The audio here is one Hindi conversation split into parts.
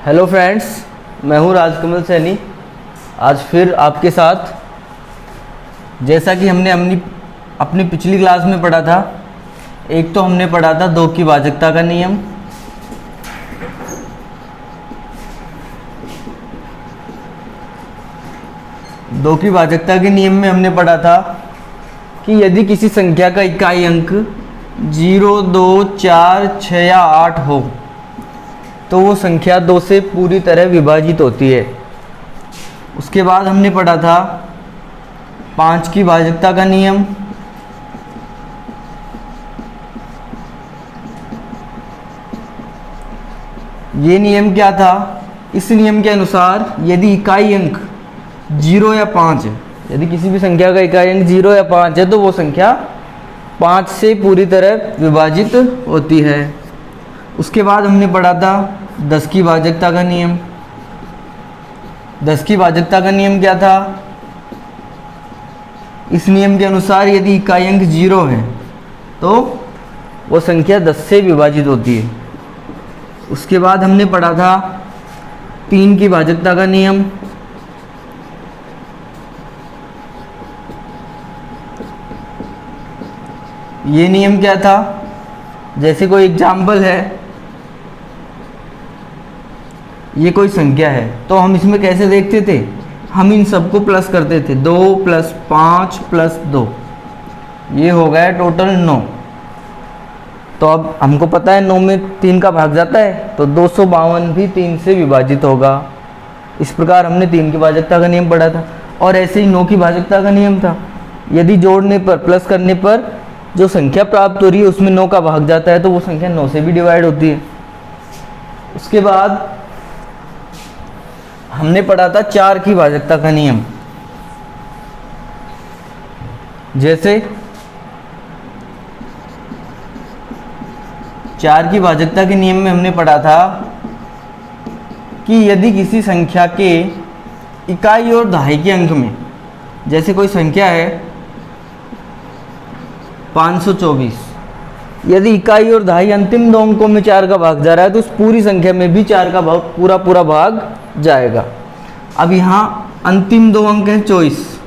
हेलो फ्रेंड्स, मैं हूं राजकमल सैनी। आज फिर आपके साथ, जैसा कि हमने अपनी पिछली क्लास में पढ़ा था, एक तो हमने पढ़ा था दो की भाजकता का नियम। दो की भाजकता के नियम में हमने पढ़ा था कि यदि किसी संख्या का इकाई अंक 0, 2, 4, 6 या 8 हो तो वो संख्या 2 से पूरी तरह विभाजित होती है। उसके बाद हमने पढ़ा था 5 की भाजकता का नियम। ये नियम क्या था? इस नियम के अनुसार यदि इकाई अंक 0 या 5 है, यदि किसी भी संख्या का इकाई अंक 0 या 5 है तो वो संख्या 5 से पूरी तरह विभाजित होती है। उसके बाद हमने पढ़ा था 10 की भाजकता का नियम। 10 की भाजकता का नियम क्या था? इस नियम के अनुसार यदि इकाई अंक 0 है तो वो संख्या 10 से विभाजित होती है। उसके बाद हमने पढ़ा था 3 की भाजकता का नियम। ये नियम क्या था? जैसे कोई एग्जाम्पल है, ये कोई संख्या है तो हम इसमें कैसे देखते थे? हम इन सबको प्लस करते थे। 2 + 5 + 2, ये हो गया टोटल 9। तो अब हमको पता है 9 में 3 का भाग जाता है तो 252 भी 3 से विभाजित होगा। इस प्रकार हमने 3 की भाजकता का नियम पढ़ा था। और ऐसे ही 9 की भाजकता का नियम था, यदि जोड़ने पर, प्लस करने पर जो संख्या प्राप्त हो रही है उसमें 9 का भाग जाता है तो वो संख्या 9 से भी डिवाइड होती है। उसके बाद हमने पढ़ा था 4 की भाजकता का नियम। जैसे 4 की भाजकता के नियम में हमने पढ़ा था कि यदि किसी संख्या के इकाई और दहाई के अंक में, जैसे कोई संख्या है 524, यदि इकाई और दहाई अंतिम दो अंकों में 4 का भाग जा रहा है तो उस पूरी संख्या में भी 4 का भाग पूरा भाग जाएगा। अब यहाँ अंतिम दो अंक हैं 24,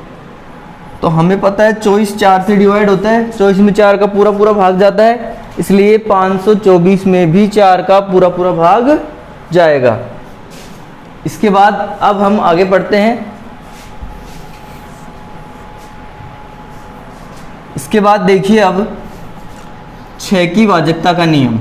तो हमें पता है 24 4 से डिवाइड होता है, 24 में 4 का पूरा भाग जाता है, इसलिए 524 में भी 4 का पूरा भाग जाएगा। इसके बाद अब हम आगे बढ़ते हैं। इसके बाद देखिए अब 6 की भाजकता का नियम।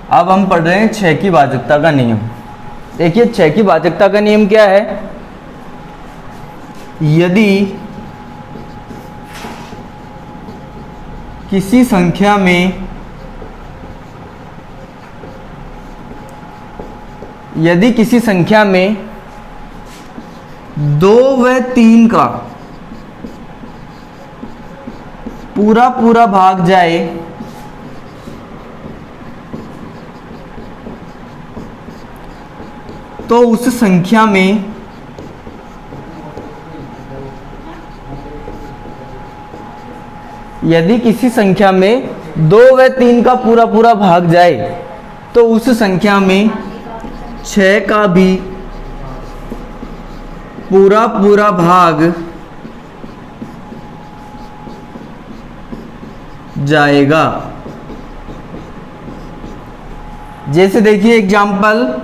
अब हम पढ़ रहे हैं 6 की भाजकता का नियम। देखिए 6 की भाजकता का नियम क्या है? यदि किसी संख्या में में 2 व 3 का पूरा भाग जाए तो उस संख्या में यदि किसी संख्या में 2 व 3 का पूरा भाग जाए तो उस संख्या में 6 का भी पूरा भाग जाएगा। जैसे देखिए एग्जाम्पल,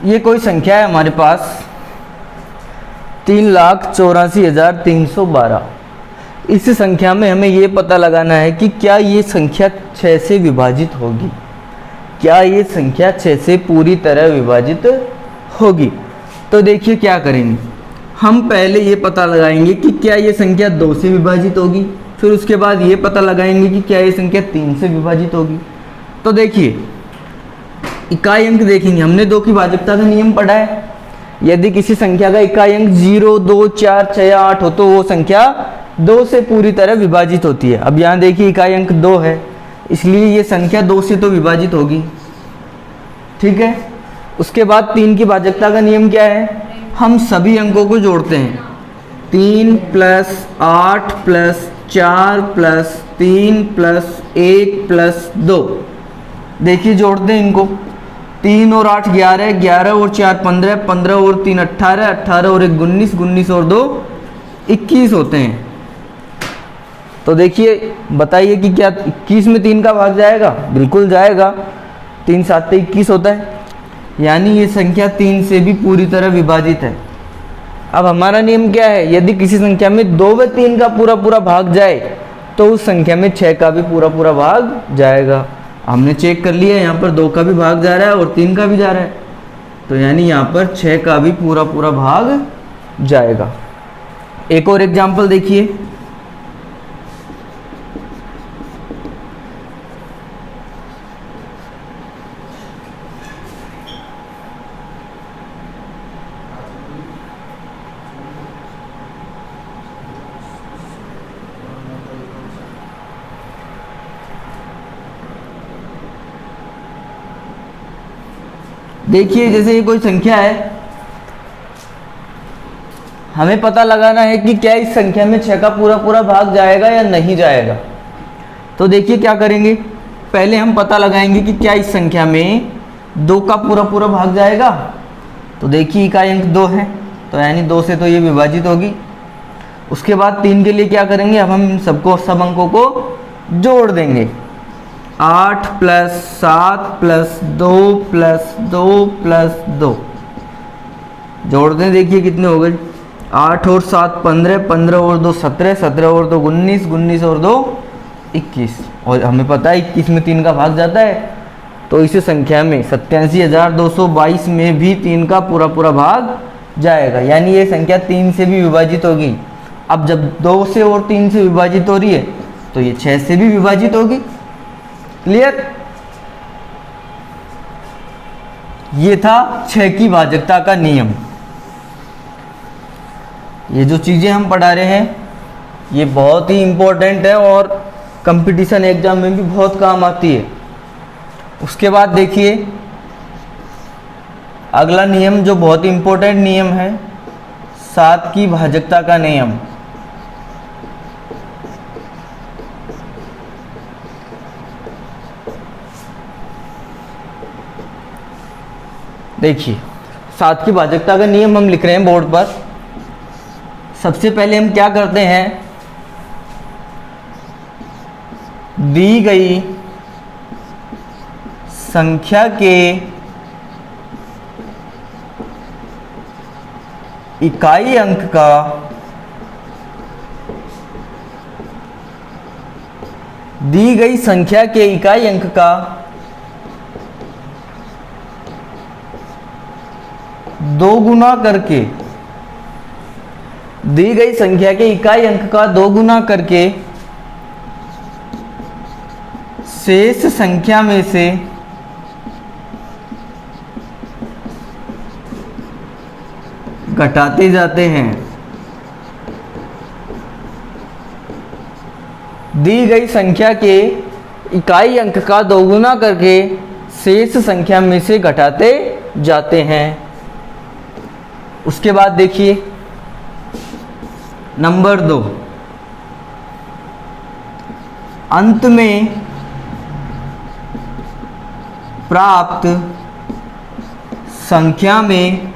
ये कोई संख्या है हमारे पास 3,84,312। इस संख्या में हमें ये पता लगाना है कि क्या ये संख्या 6 से विभाजित होगी, क्या ये संख्या 6 से पूरी तरह विभाजित होगी। तो देखिए क्या करेंगे, हम पहले ये पता लगाएंगे कि क्या ये संख्या 2 से विभाजित होगी। फिर उसके बाद ये पता लगाएंगे कि क्या ये संख्या 3 से विभाजित होगी। तो देखिए इकाई अंक देखेंगे, हमने 2 की भाजकता का नियम पढ़ा है। यदि किसी संख्या का इकाई अंक 0, 2, 4, 6 या 8 हो तो वो संख्या 2 से पूरी तरह विभाजित होती है। अब यहाँ देखिए इकाई अंक 2 है, इसलिए ये संख्या 2 से तो विभाजित होगी, ठीक है। उसके बाद 3 की भाजकता का नियम क्या है, हम सभी अंकों को जोड़ते हैं। 3 + 8 + 4 + 3 + 1 + 2, देखिए जोड़ते हैं इनको। 3 और 8 11, 11 और 4 15, 15 और 3 18, 18 और 1 19, 19 और 2 21 होते हैं। तो देखिए बताइए कि क्या 21 में 3 का भाग जाएगा? बिल्कुल जाएगा, 3 7 21 होता है, यानी ये संख्या 3 से भी पूरी तरह विभाजित है। अब हमारा नियम क्या है, यदि किसी संख्या में 2 व 3 का पूरा पूरा भाग जाए तो उस संख्या में 6 का भी पूरा पूरा भाग जाएगा। हमने चेक कर लिया, यहाँ पर 2 का भी भाग जा रहा है और 3 का भी जा रहा है, तो यानी यहाँ पर 6 का भी पूरा पूरा भाग जाएगा। एक और एग्जाम्पल देखिए, देखिए जैसे ये कोई संख्या है, हमें पता लगाना है कि क्या इस संख्या में 6 का पूरा पूरा भाग जाएगा या नहीं जाएगा। तो देखिए क्या करेंगे, पहले हम पता लगाएंगे कि क्या इस संख्या में 2 का पूरा पूरा भाग जाएगा। तो देखिए इकाई अंक 2 है, तो यानी 2 से तो ये विभाजित होगी। उसके बाद 3 के लिए क्या करेंगे, अब हम इन सबको सब अंकों को जोड़ देंगे। 8 + 7 + 2 + 2 + 2 जोड़ दें, देखिए कितने हो गए, 8 और 7 15, 15 और 2 17, 17 और 2 19, 19 और 2 21, और हमें पता है 21 में 3 का भाग जाता है, तो इस संख्या में 87,222 में भी 3 का पूरा पूरा भाग जाएगा, यानी ये संख्या 3 से भी विभाजित होगी। अब जब 2 से और 3 से विभाजित हो रही है तो ये 6 से भी विभाजित होगी। क्लियर? ये था 6 की भाजकता का नियम। ये जो चीजें हम पढ़ा रहे हैं ये बहुत ही इंपॉर्टेंट है और कंपटीशन एग्जाम में भी बहुत काम आती है। उसके बाद देखिए अगला नियम जो बहुत ही इंपॉर्टेंट नियम है, 7 की भाजकता का नियम। देखिए 7 की भाजकता का नियम हम लिख रहे हैं बोर्ड पर। सबसे पहले हम क्या करते हैं, दी गई संख्या के इकाई अंक का दी गई संख्या के इकाई अंक का दो गुना करके, दी गई संख्या के इकाई अंक का 2 गुना करके शेष संख्या में से घटाते जाते हैं। दी गई संख्या के इकाई अंक का 2 गुना करके शेष संख्या में से घटाते जाते हैं। उसके बाद देखिए नंबर 2, अंत में प्राप्त संख्या में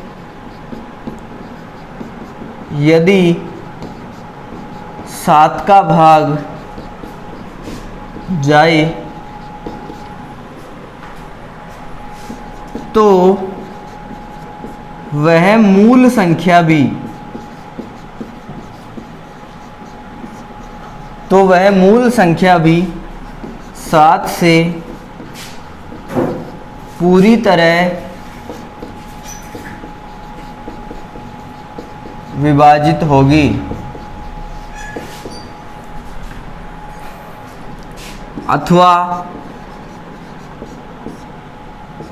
यदि 7 का भाग जाए तो वह मूल संख्या भी वह मूल संख्या भी 7 से पूरी तरह विभाजित होगी। अथवा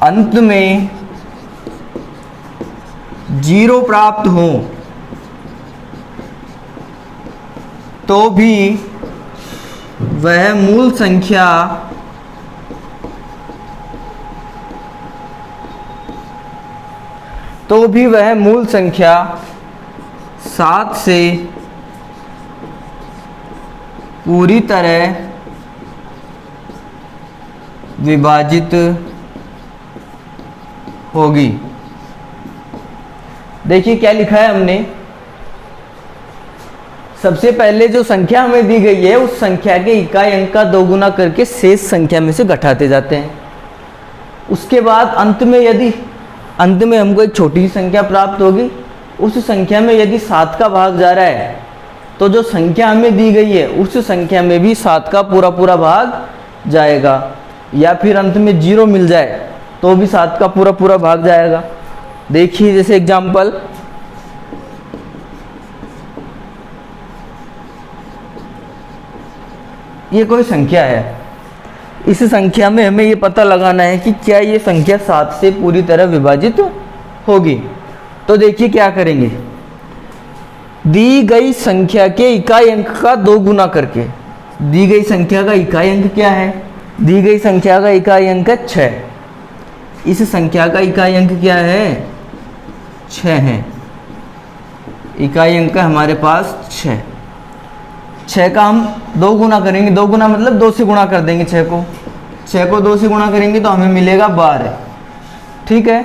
अंत में 0 प्राप्त हो तो भी वह मूल संख्या मूल संख्या 7 से पूरी तरह विभाजित होगी। देखिए क्या लिखा है हमने। सबसे पहले जो संख्या हमें दी गई है उस संख्या के इकाई अंक का 2 गुना करके शेष संख्या में से घटाते जाते हैं। उसके बाद अंत में हमको एक छोटी संख्या प्राप्त होगी। उस संख्या में यदि 7 का भाग जा रहा है तो जो संख्या हमें दी गई है उस संख्या में भी 7 का पूरा भाग जाएगा, या फिर अंत में 0 मिल जाए तो भी 7 का पूरा भाग जाएगा। देखिए जैसे एग्जाम्पल, ये कोई संख्या है। इस संख्या में हमें ये पता लगाना है कि क्या ये संख्या 7 से पूरी तरह विभाजित होगी। तो देखिए क्या करेंगे, दी गई संख्या के इकाई अंक का 2 गुना करके, दी गई संख्या का इकाई अंक क्या है, दी गई संख्या का इकाई अंक 6। इस संख्या का इकाई अंक क्या है, 6 है। इकाई अंक हमारे पास 6 का हम 2 गुना करेंगे। 2 गुना मतलब 2 से गुणा कर देंगे 6 को 2 से गुणा करेंगे तो हमें मिलेगा 12। ठीक है।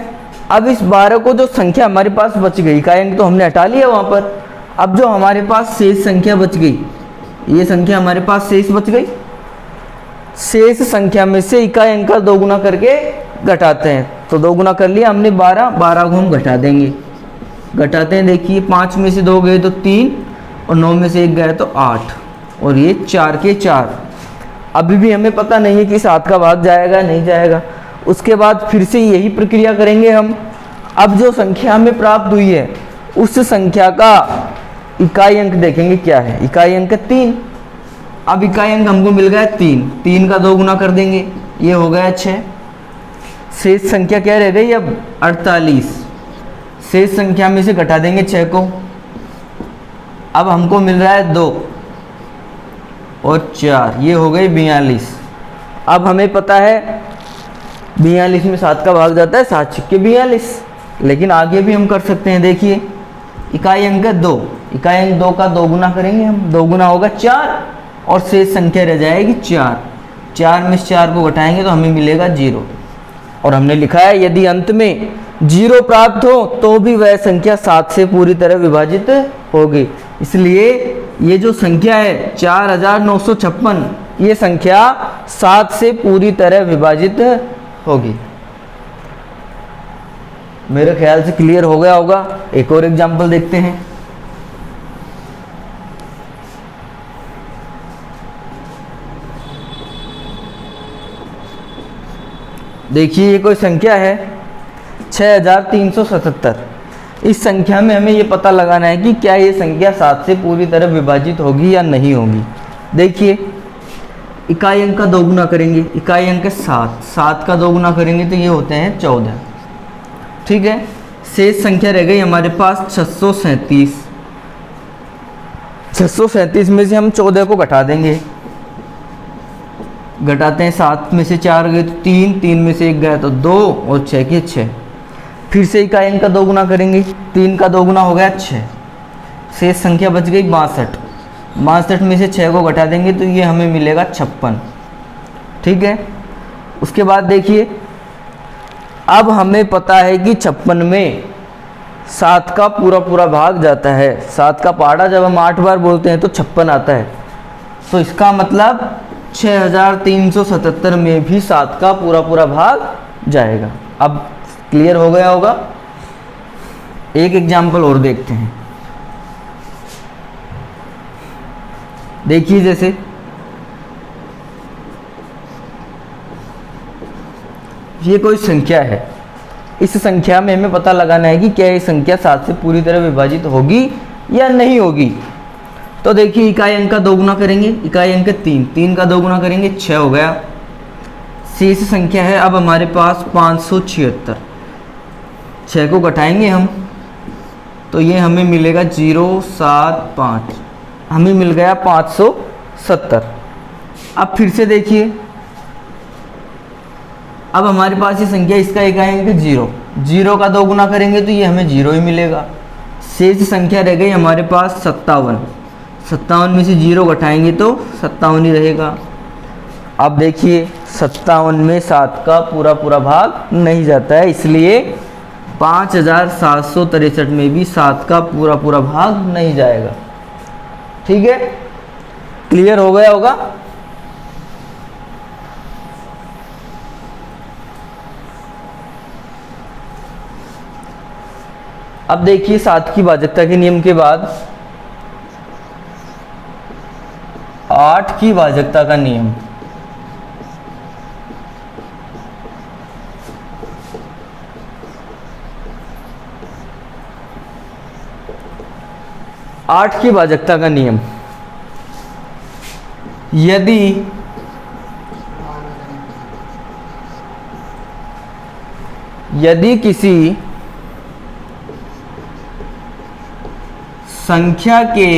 अब इस 12 को जो संख्या हमारे पास बच गई, इकाई अंक तो हमने हटा लिया वहाँ पर, अब जो हमारे पास शेष संख्या बच गई, ये संख्या हमारे पास शेष बच गई। शेष संख्या में से इकाई अंक का 2 गुना करके घटाते हैं। तो 2 गुना कर लिया हमने 12 को हम घटा देंगे। घटाते हैं, देखिए 5 में से 2 गए तो 3 और 9 में से 1 गया तो 8 और ये 4 के 4। अभी भी हमें पता नहीं है कि 7 का भाग जाएगा नहीं जाएगा। उसके बाद फिर से यही प्रक्रिया करेंगे हम। अब जो संख्या हमें प्राप्त हुई है उस संख्या का इकाई अंक देखेंगे क्या है, इकाई अंक 3। अब इकाई अंक हमको मिल गया 3 का 2 गुना कर देंगे, ये हो गया 6। शेष संख्या क्या रह गई अब 48। शेष संख्या में से घटा देंगे 6 को। अब हमको मिल रहा है 2 और 4, ये हो गई 42। अब हमें पता है 42 में 7 का भाग जाता है, 7 छक्के 42। लेकिन आगे भी हम कर सकते हैं। देखिए इकाई अंक 2, इकाई अंक 2 का 2 गुना करेंगे हम, 2 गुना होगा 4 और शेष संख्या रह जाएगी 4 में से 4 को घटाएंगे तो हमें मिलेगा 0। और हमने लिखा है यदि अंत में 0 प्राप्त हो तो भी वह संख्या 7 से पूरी तरह विभाजित होगी। इसलिए ये जो संख्या है 4956, ये संख्या 7 से पूरी तरह विभाजित होगी। मेरे ख्याल से क्लियर हो गया होगा। एक और एग्जांपल देखते हैं। देखिए ये कोई संख्या है 6377। इस संख्या में हमें ये पता लगाना है कि क्या ये संख्या 7 से पूरी तरह विभाजित होगी या नहीं होगी। देखिए इकाई अंक का 2 गुना करेंगे, इकाई अंक 7 का 2 गुना करेंगे तो ये होते हैं 14। ठीक है। शेष संख्या रह गई हमारे पास 637। 637 में से हम 14 को घटा देंगे। घटाते हैं, 7 में से 4 गए तो 3 में से 1 गया तो 2 और 6 के 6। फिर से इकाई अंक का 2 गुना करेंगे, 3 का 2 गुना हो गया 6। शेष संख्या बच गई 62 में से 6 को घटा देंगे तो ये हमें मिलेगा 56। ठीक है। उसके बाद देखिए अब हमें पता है कि 56 में 7 का पूरा भाग जाता है। 7 का पहाड़ा जब हम 8 बार बोलते हैं तो 56 आता है। तो इसका मतलब 6377 में भी 7 का पूरा भाग जाएगा। अब क्लियर हो गया होगा। एक एग्जाम्पल और देखते हैं। देखिए जैसे ये कोई संख्या है, इस संख्या में हमें पता लगाना है कि क्या ये संख्या 7 से पूरी तरह विभाजित होगी या नहीं होगी। तो देखिए इकाई अंक का दोगुना करेंगे, इकाई अंक 3, 3 का दोगुना करेंगे 6 हो गया। शेष संख्या है अब हमारे पास 576। 6 को घटाएंगे हम तो ये हमें मिलेगा 075, हमें मिल गया 570। अब फिर से देखिए, अब हमारे पास ये संख्या, इसका इकाई अंक 0, 0 का दोगुना करेंगे तो ये हमें 0 ही मिलेगा। शेष संख्या रह गई हमारे पास 57, 57 में से 0 घटाएंगे तो 57 ही रहेगा। अब देखिए 57 में 7 का पूरा भाग नहीं जाता है, इसलिए 5763 में भी 7 का पूरा भाग नहीं जाएगा। ठीक है, क्लियर हो गया होगा। अब देखिए 7 की भाजकता के नियम के बाद 8 की भाजकता का नियम। आठ की भाजकता का नियम, यदि किसी संख्या के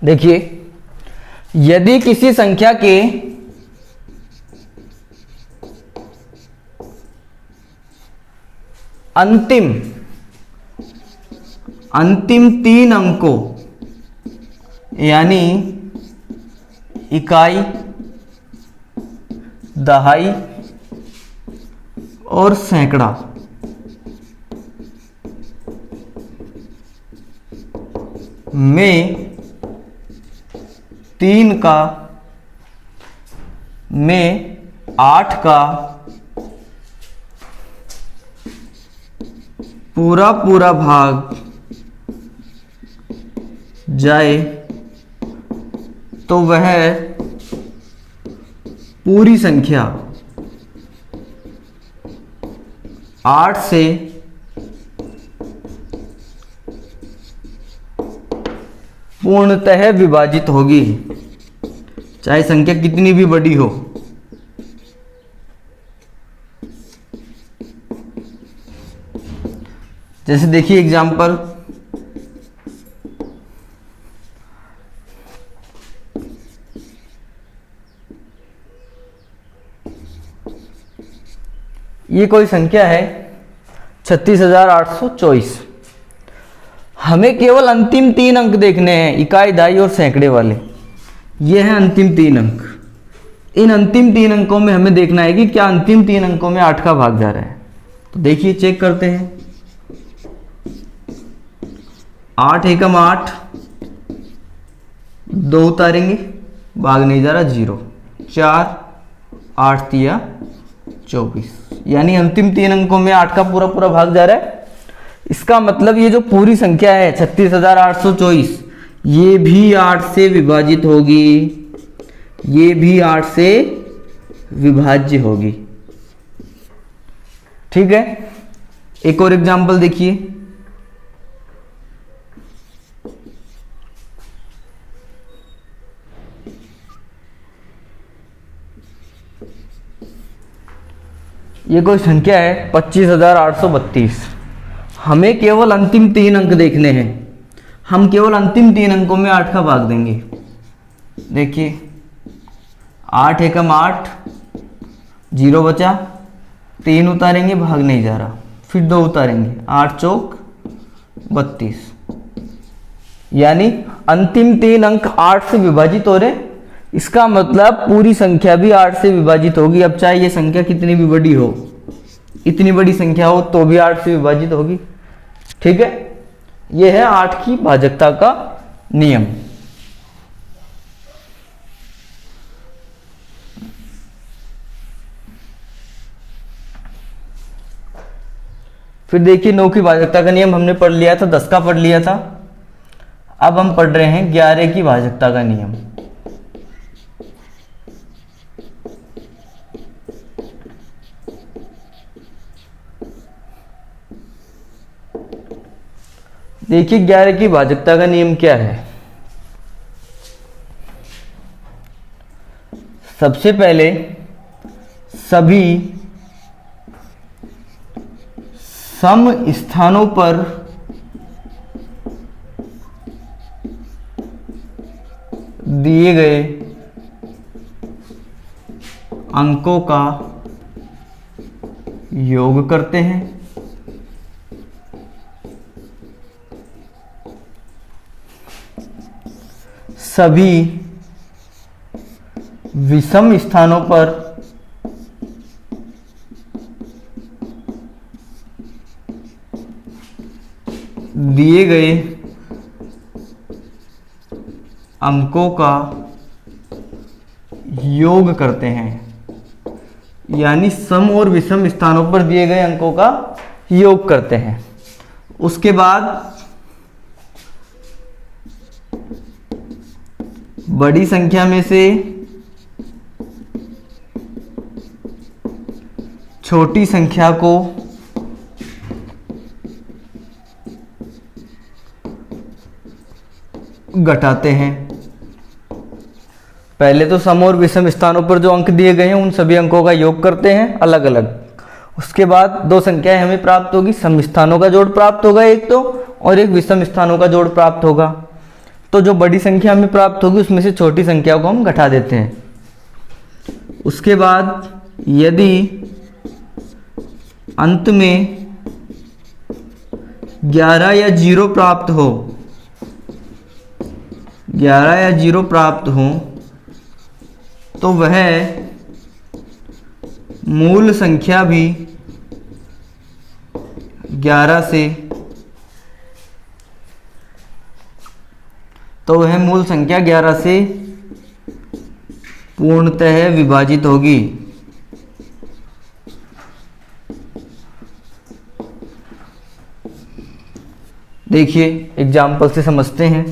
देखिए, यदि किसी संख्या के अंतिम 3 अंकों यानी इकाई, दहाई और सैकड़ा में 8 का पूरा भाग जाए तो वह पूरी संख्या 8 से पूर्णतः विभाजित होगी, चाहे संख्या कितनी भी बड़ी हो। जैसे देखिए एग्जाम्पल, ये कोई संख्या है 36,824। हमें केवल अंतिम 3 अंक देखने हैं, इकाई, दहाई और सैकड़े वाले। ये हैं अंतिम 3 अंक। इन अंतिम 3 अंकों में हमें देखना है कि क्या अंतिम 3 अंकों में 8 का भाग जा रहा है। तो देखिए चेक करते हैं। 8 एकम 8, 2 उतारेंगे, भाग नहीं जा रहा, 0। 4, 8 तिया 24। यानी अंतिम 3 अंकों में 8 का पूरा पूरा भाग जा रहा है। इसका मतलब ये जो पूरी संख्या है 36,824, ये भी 8 से विभाजित होगी, ये भी 8 से विभाज्य होगी। ठीक है, एक और एग्जांपल देखिए। ये कोई संख्या है 25,832। हमें केवल अंतिम 3 अंक देखने हैं। हम केवल अंतिम 3 अंकों में 8 का भाग देंगे। देखिए 8 एकम 8, 0 बचा, 3 उतारेंगे, भाग नहीं जा रहा, फिर 2 उतारेंगे, 8 चौक 32, यानी अंतिम 3 अंक 8 से विभाजित हो रहे। इसका मतलब पूरी संख्या भी 8 से विभाजित होगी। अब चाहे ये संख्या कितनी भी बड़ी हो, इतनी बड़ी संख्या हो तो भी 8 से विभाजित होगी। ठीक है, यह है 8 की भाजकता का नियम। फिर देखिए 9 की भाजकता का नियम हमने पढ़ लिया था, 10 का पढ़ लिया था। अब हम पढ़ रहे हैं 11 की भाजकता का नियम। देखिए 11 की भाजकता का नियम क्या है। सबसे पहले सभी सम स्थानों पर दिए गए अंकों का योग करते हैं। सभी विषम स्थानों पर दिए गए अंकों का योग करते हैं, यानी सम और विषम स्थानों पर दिए गए अंकों का योग करते हैं। उसके बाद बड़ी संख्या में से छोटी संख्या को घटाते हैं। पहले तो सम और विषम स्थानों पर जो अंक दिए गए हैं उन सभी अंकों का योग करते हैं अलग अलग। उसके बाद 2 संख्याएं हमें प्राप्त होगी, सम स्थानों का जोड़ प्राप्त होगा एक तो, और एक विषम स्थानों का जोड़ प्राप्त होगा। तो जो बड़ी संख्या हमें प्राप्त होगी उसमें से छोटी संख्या को हम घटा देते हैं। उसके बाद यदि अंत में 11 या 0 प्राप्त हो, 11 या 0 प्राप्त हो तो वह मूल संख्या भी 11 से पूर्णतः विभाजित होगी। देखिए एग्जाम्पल से समझते हैं।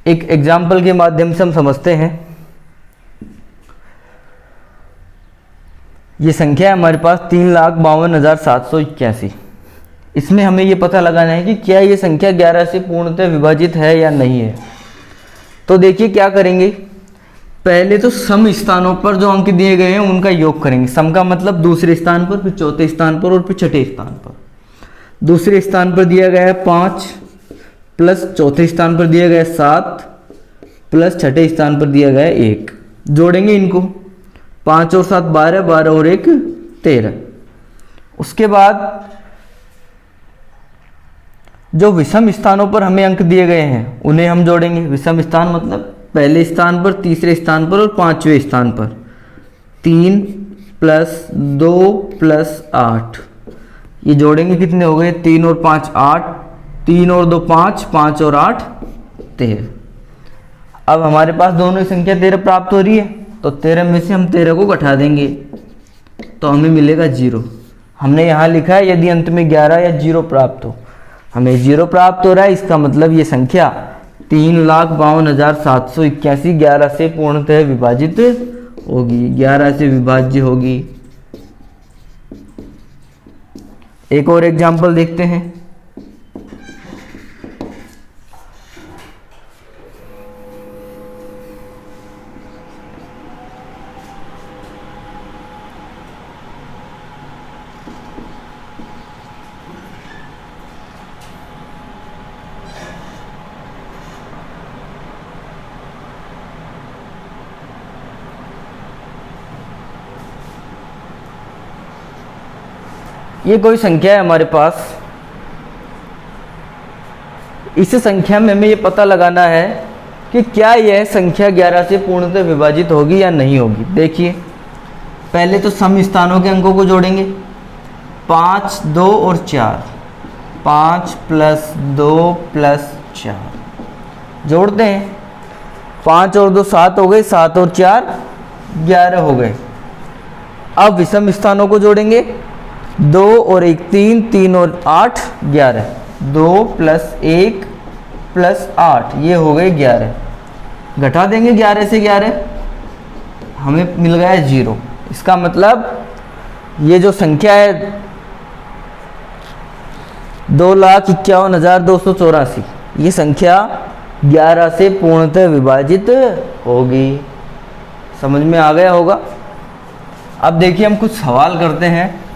एक एग्जाम्पल के माध्यम से हम समझते हैं। ये संख्या है हमारे पास 3,52,781। इसमें हमें ये पता लगाना है कि क्या ये संख्या 11 से पूर्णतः विभाजित है या नहीं है। तो देखिए क्या करेंगे, पहले तो सम स्थानों पर जो अंक दिए गए हैं उनका योग करेंगे। सम का मतलब दूसरे स्थान पर, फिर चौथे स्थान पर और फिर छठे स्थान पर। दूसरे स्थान पर दिया गया है 5 प्लस चौथे स्थान पर दिया गया है 7 प्लस छठे स्थान पर दिया गया है 1। जोड़ेंगे इनको, 5 और 7 12, 12 और 1 13। उसके बाद जो विषम स्थानों पर हमें अंक दिए गए हैं उन्हें हम जोड़ेंगे। विषम स्थान मतलब पहले स्थान पर, तीसरे स्थान पर और 5वें स्थान पर। 3 प्लस 2 प्लस 8 ये जोड़ेंगे कितने हो गए, 3 और 5 8, 3 और 2 5, 5 और 8 13। अब हमारे पास दोनों ही संख्या 13 प्राप्त हो रही है, तो 13 में से हम 13 को घटा देंगे तो हमें मिलेगा 0। हमने यहाँ लिखा है यदि अंत में 11 या 0 प्राप्त हो, हमें 0 प्राप्त हो रहा है, इसका मतलब ये संख्या 3,52,781 11 से पूर्णतः विभाजित होगी, 11 से विभाज्य होगी। एक और एग्जाम्पल देखते हैं। ये कोई संख्या है हमारे पास, इस संख्या में हमें ये पता लगाना है कि क्या यह संख्या 11 से पूर्णतः विभाजित होगी या नहीं होगी। देखिए पहले तो सम स्थानों के अंकों को जोड़ेंगे, 5 2 और 4, 5 + 2 + 4 जोड़ते हैं, 5 और 2 7 हो गए, 7 और 4 11 हो गए। अब विषम स्थानों को जोड़ेंगे, 2 और 1 3, 3 और 8 11, 2 + 1 + 8 ये हो गए 11। घटा देंगे 11 से 11, हमें मिल गया 0। इसका मतलब ये जो संख्या है 2,51,284, ये संख्या 11 से पूर्णतः विभाजित होगी। समझ में आ गया होगा। अब देखिए हम कुछ सवाल करते हैं,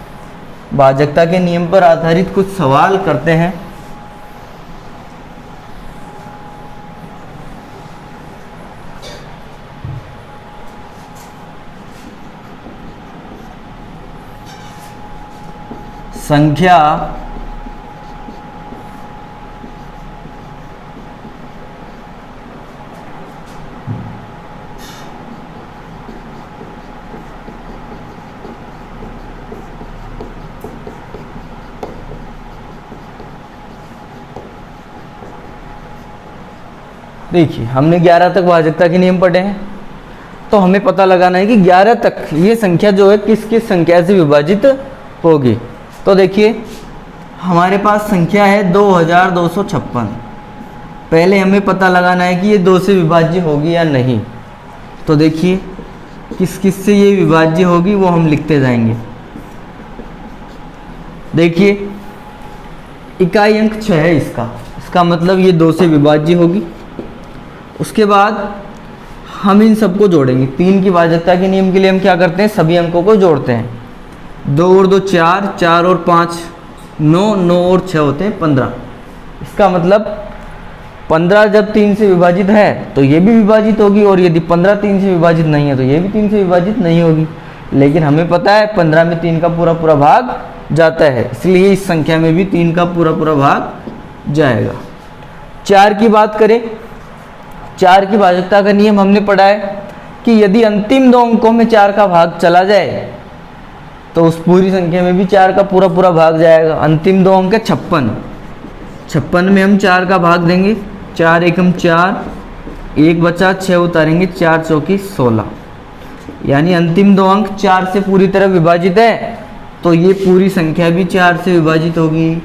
भाजकता के नियम पर आधारित कुछ सवाल करते हैं। संख्या देखिए हमने 11 तक भाजकता के नियम पढ़े हैं, तो हमें पता लगाना है कि 11 तक ये संख्या जो है किस किस संख्या से विभाजित होगी। तो देखिए हमारे पास संख्या है 2256। पहले हमें पता लगाना है कि ये 2 से विभाज्य होगी या नहीं। तो देखिए किस किस से ये विभाज्य होगी वो हम लिखते जाएंगे। देखिए इकाई अंक 6 है इसका मतलब ये 2 से विभाज्य होगी। उसके बाद हम इन सबको जोड़ेंगे। 3 की भाजकता के नियम के लिए हम क्या करते हैं, सभी अंकों को जोड़ते हैं। 2 और 2 4, 4 और 5 9, 9 और 6 होते हैं 15। इसका मतलब 15 जब 3 से विभाजित है तो ये भी विभाजित होगी, और यदि 15 3 से विभाजित नहीं है तो ये भी 3 से विभाजित नहीं होगी। लेकिन हमें पता है 15 में 3 का पूरा पूरा भाग जाता है, इसलिए इस संख्या में भी 3 का पूरा पूरा भाग जाएगा। 4 की बात करें, 4 की भाजकता का नियम हमने पढ़ा है कि यदि अंतिम 2 अंकों में 4 का भाग चला जाए तो उस पूरी संख्या में भी 4 का पूरा पूरा भाग जाएगा। अंतिम 2 अंक है 56, 56 में हम 4 का भाग देंगे, 4 एकम 4, 1 बचा 6 उतारेंगे, 4 चौकी 16, यानी अंतिम 2 अंक 4 से पूरी तरह विभाजित है, तो ये पूरी संख्या भी 4 से विभाजित होगी।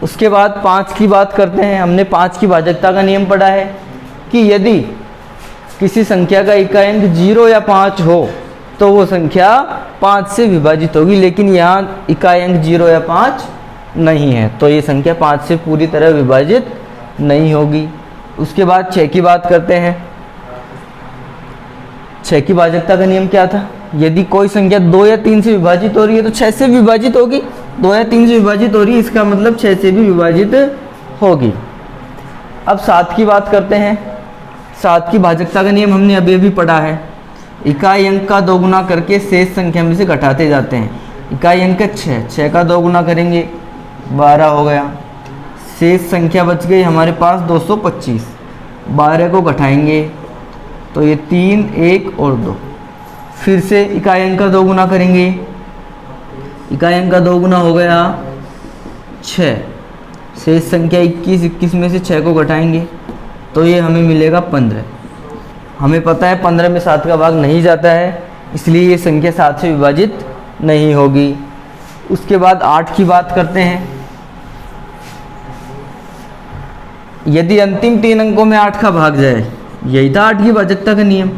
उसके बाद 5 की बात करते हैं। हमने 5 की भाजकता का नियम पढ़ा है कि यदि किसी संख्या का इकाई अंक 0 या 5 हो तो वो संख्या 5 से विभाजित होगी, लेकिन यहाँ इकाई अंक 0 या 5 नहीं है, तो ये संख्या 5 से पूरी तरह विभाजित नहीं होगी। उसके बाद 6 की बात करते हैं। 6 की भाजकता का नियम क्या था, यदि कोई संख्या 2 या 3 से विभाजित हो रही है तो 6 से विभाजित होगी। 2 या 3 से विभाजित हो रही है, इसका मतलब 6 से भी विभाजित होगी। अब 7 की बात करते हैं। 7 की भाजकता का नियम हमने अभी अभी पढ़ा है, इकाई अंक का 2 गुना करके शेष संख्या में से घटाते जाते हैं। इकाई अंक 6 का 2 गुना करेंगे 12 हो गया, शेष संख्या बच गई हमारे पास 225। 12 को घटाएंगे तो ये 3, 1 और 2। फिर से इकाई अंक का 2 गुना करेंगे, इकाई अंक का 2 गुना हो गया 6। शेष संख्या 21, 21 में से 6 को घटाएंगे तो ये हमें मिलेगा 15। हमें पता है 15 में 7 का भाग नहीं जाता है, इसलिए ये संख्या 7 से विभाजित नहीं होगी। उसके बाद 8 की बात करते हैं। यदि अंतिम 3 अंकों में 8 का भाग जाए, यही था 8 की भाजकता का नियम,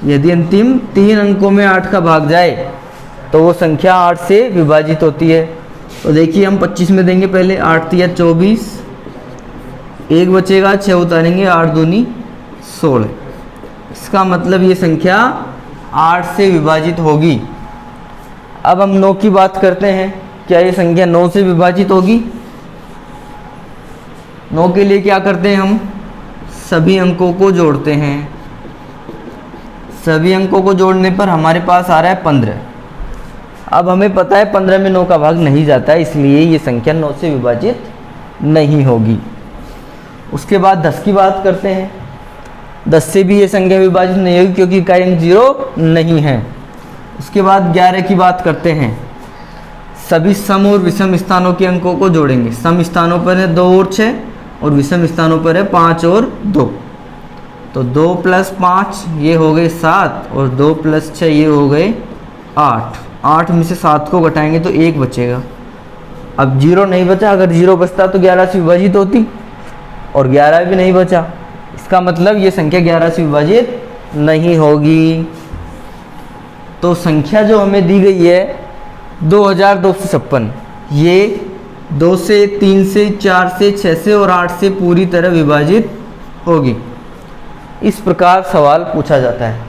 यदि अंतिम 3 अंकों में 8 का भाग जाए तो वो संख्या 8 से विभाजित होती है। तो देखिए हम 25 में देंगे पहले, 8 तिया 24, 1 बचेगा, 6 उतारेंगे, 8 दूनी 16। इसका मतलब ये संख्या 8 से विभाजित होगी। अब हम 9 की बात करते हैं। क्या ये संख्या 9 से विभाजित होगी? 9 के लिए क्या करते हैं हम? सभी अंकों को जोड़ते हैं। सभी अंकों को जोड़ने पर हमारे पास आ रहा है 15। अब हमें पता है 15 में 9 का भाग नहीं जाता है, इसलिए ये संख्या 9 से विभाजित नहीं होगी। उसके बाद 10 की बात करते हैं। 10 से भी ये संख्या विभाजित नहीं होगी क्योंकि इकाई अंक 0 नहीं है। उसके बाद 11 की बात करते हैं। सभी सम और विषम स्थानों के अंकों को जोड़ेंगे। सम स्थानों पर है 2 और 6 और विषम स्थानों पर है 5 और 2। तो 2 + 5 ये हो गए 7 और 2 + 6 ये हो गए 8। 8 में से 7 को घटाएंगे तो 1 बचेगा। अब 0 नहीं बचा, अगर 0 बचता तो 11 से विभाजित होती और 11 भी नहीं बचा। इसका मतलब ये संख्या 11 से विभाजित नहीं होगी। तो संख्या जो हमें दी गई है 2256, ये 2 से, 3 से, 4 से, 6 से और 8 से पूरी तरह विभाजित होगी। इस प्रकार सवाल पूछा जाता है।